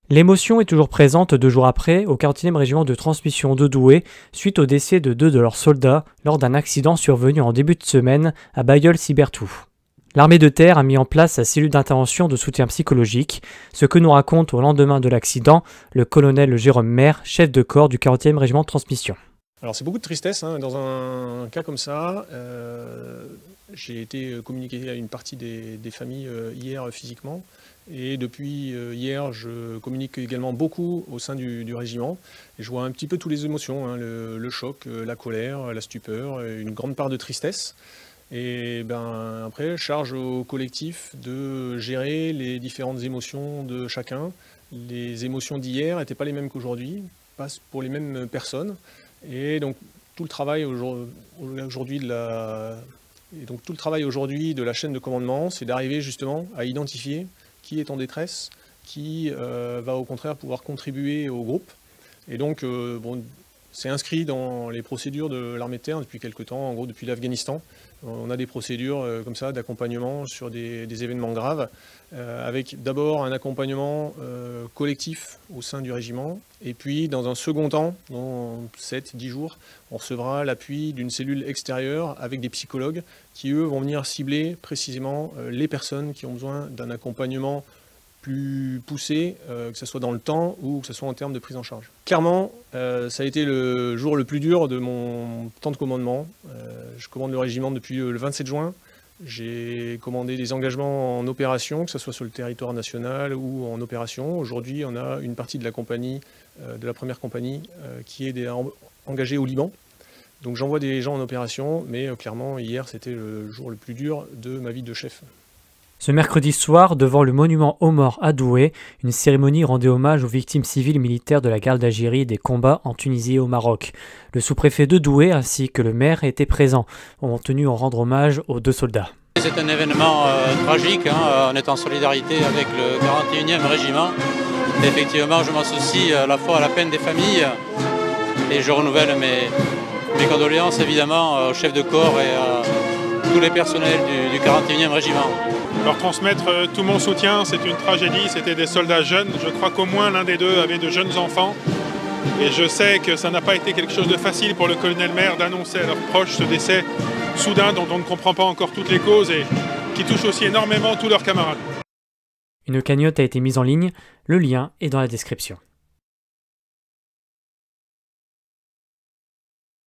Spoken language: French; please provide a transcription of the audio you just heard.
L'émotion est toujours présente 2 jours après au 41e régiment de transmission de Douai suite au décès de 2 de leurs soldats lors d'un accident survenu en début de semaine à Bailleul-Sibertou. L'armée de terre a mis en place sa cellule d'intervention de soutien psychologique, ce que nous raconte au lendemain de l'accident le colonel Jérôme Maire, chef de corps du 40e régiment de transmission. Alors c'est beaucoup de tristesse dans un cas comme ça. J'ai été communiqué à une partie des familles hier physiquement et depuis hier je communique également beaucoup au sein du régiment et je vois un petit peu toutes les émotions, le choc, la colère, la stupeur, une grande part de tristesse. Et après, charge au collectif de gérer les différentes émotions de chacun. Les émotions d'hier n'étaient pas les mêmes qu'aujourd'hui, pas pour les mêmes personnes. Et donc tout le travail aujourd'hui de la chaîne de commandement, c'est d'arriver justement à identifier qui est en détresse, qui va au contraire pouvoir contribuer au groupe. Et donc c'est inscrit dans les procédures de l'armée de terre depuis quelques temps, en gros depuis l'Afghanistan. On a des procédures comme ça d'accompagnement sur des événements graves, avec d'abord un accompagnement collectif au sein du régiment, et puis dans un second temps, dans 7-10 jours, on recevra l'appui d'une cellule extérieure avec des psychologues qui eux vont venir cibler précisément les personnes qui ont besoin d'un accompagnement plus poussé, que ce soit dans le temps ou que ce soit en termes de prise en charge. Clairement, ça a été le jour le plus dur de mon temps de commandement. Je commande le régiment depuis le 27 juin. J'ai commandé des engagements en opération, que ce soit sur le territoire national ou en opération. Aujourd'hui, on a une partie de la compagnie, de la première compagnie, qui est engagée au Liban. Donc j'envoie des gens en opération, mais clairement, hier, c'était le jour le plus dur de ma vie de chef. Ce mercredi soir, devant le monument aux morts à Douai, une cérémonie rendait hommage aux victimes civiles militaires de la guerre d'Algérie et des combats en Tunisie et au Maroc. Le sous-préfet de Douai ainsi que le maire étaient présents, ont tenu à rendre hommage aux 2 soldats. C'est un événement tragique, on est en solidarité avec le 41e régiment. Et effectivement, je m'associe à la fois à la peine des familles et je renouvelle mes condoléances évidemment aux chefs de corps et à tous les personnels du 41e régiment. Leur transmettre tout mon soutien, c'est une tragédie, c'était des soldats jeunes. Je crois qu'au moins l'un des 2 avait de jeunes enfants. Et je sais que ça n'a pas été quelque chose de facile pour le colonel Maire d'annoncer à leurs proches ce décès soudain dont on ne comprend pas encore toutes les causes et qui touche aussi énormément tous leurs camarades. Une cagnotte a été mise en ligne, le lien est dans la description.